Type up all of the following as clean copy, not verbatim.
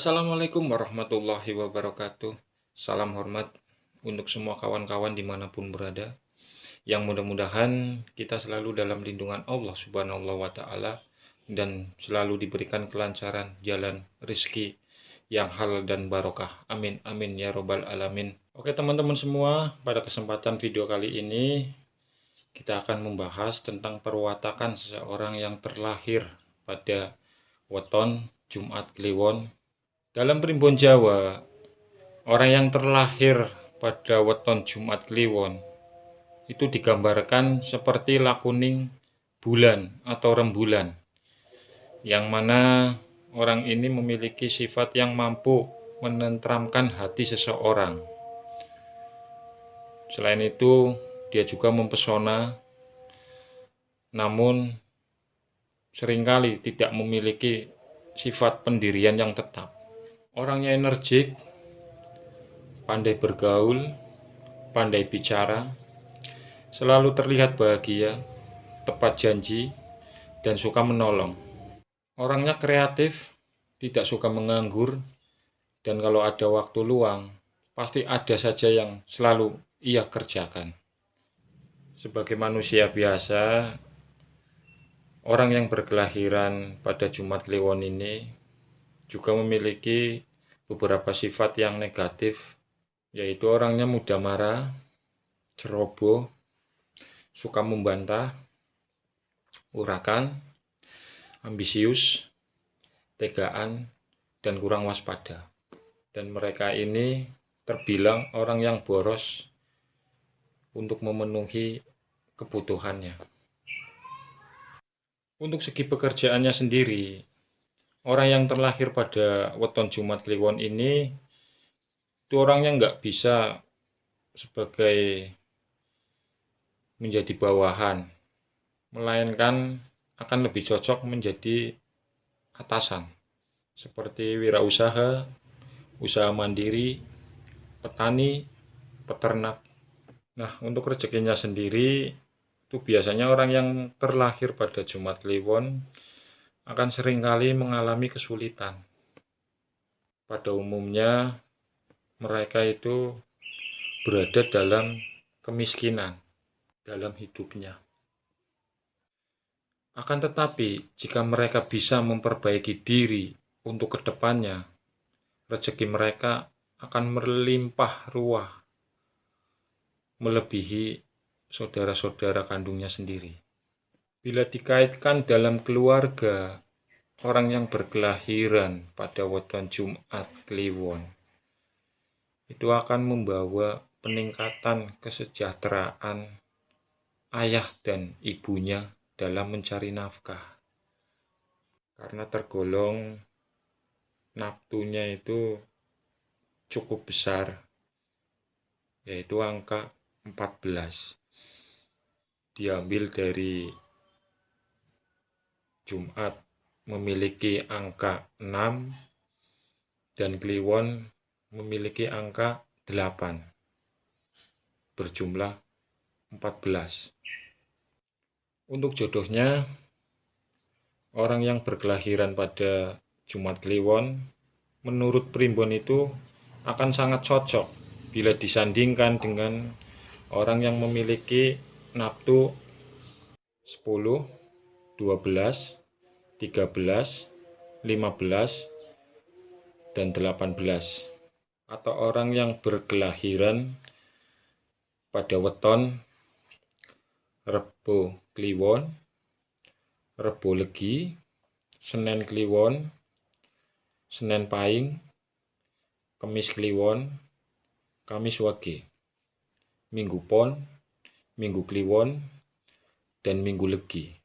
Assalamualaikum warahmatullahi wabarakatuh. Salam hormat untuk semua kawan-kawan dimanapun berada. Yang mudah-mudahan kita selalu dalam lindungan Allah Subhanahu wa Ta'ala dan selalu diberikan kelancaran jalan rezeki yang halal dan barokah. Amin, amin ya robbal alamin. Oke teman-teman semua, pada kesempatan video kali ini kita akan membahas tentang perwatakan seseorang yang terlahir pada weton Jumat Kliwon. Dalam primbon Jawa, orang yang terlahir pada weton Jumat Kliwon itu digambarkan seperti lakuning bulan atau rembulan, yang mana orang ini memiliki sifat yang mampu menenteramkan hati seseorang. Selain itu, dia juga mempesona, namun seringkali tidak memiliki sifat pendirian yang tetap. Orangnya energik, pandai bergaul, pandai bicara, selalu terlihat bahagia, tepat janji, dan suka menolong. Orangnya kreatif, tidak suka menganggur, dan kalau ada waktu luang, pasti ada saja yang selalu ia kerjakan. Sebagai manusia biasa, orang yang berkelahiran pada Jumat Kliwon ini juga memiliki beberapa sifat yang negatif, yaitu orangnya mudah marah, ceroboh, suka membantah, urakan, ambisius, tegaan, dan kurang waspada. Dan mereka ini terbilang orang yang boros untuk memenuhi kebutuhannya. Untuk segi pekerjaannya sendiri, orang yang terlahir pada weton Jumat Kliwon ini itu orangnya nggak bisa sebagai menjadi bawahan, melainkan akan lebih cocok menjadi atasan, seperti wirausaha, usaha mandiri, petani, peternak. Nah, untuk rezekinya sendiri, itu biasanya orang yang terlahir pada Jumat Kliwon akan seringkali mengalami kesulitan. Pada umumnya, mereka itu berada dalam kemiskinan dalam hidupnya. Akan tetapi, jika mereka bisa memperbaiki diri untuk kedepannya, rezeki mereka akan melimpah ruah, melebihi saudara-saudara kandungnya sendiri. Bila dikaitkan dalam keluarga, orang yang berkelahiran pada weton Jumat Kliwon itu akan membawa peningkatan kesejahteraan ayah dan ibunya dalam mencari nafkah, karena tergolong naftunya itu cukup besar, yaitu angka 14, diambil dari Jumat memiliki angka 6 dan Kliwon memiliki angka 8, berjumlah 14. Untuk jodohnya, orang yang berkelahiran pada Jumat Kliwon menurut primbon itu akan sangat cocok bila disandingkan dengan orang yang memiliki naftu 10, 12, 13, 15, dan 18, atau orang yang berkelahiran pada weton Rebo Kliwon, Rebo Legi, Senen Kliwon, Senen Pahing, Kemis Kliwon, Kamis Wage, Minggu Pon, Minggu Kliwon, dan Minggu Legi.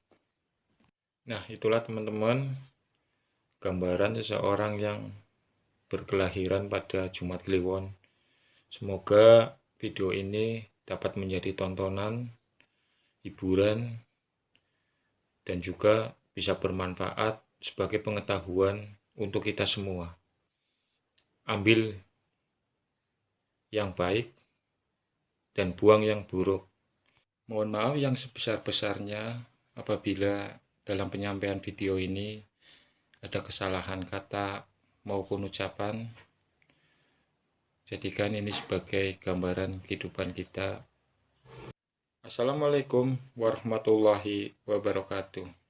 Nah, itulah teman-teman gambaran seseorang yang berkelahiran pada Jumat Kliwon. Semoga video ini dapat menjadi tontonan, hiburan, dan juga bisa bermanfaat sebagai pengetahuan untuk kita semua. Ambil yang baik dan buang yang buruk. Mohon maaf yang sebesar-besarnya apabila dalam penyampaian video ini ada kesalahan kata maupun ucapan. Jadikan ini sebagai gambaran kehidupan kita. Assalamualaikum warahmatullahi wabarakatuh.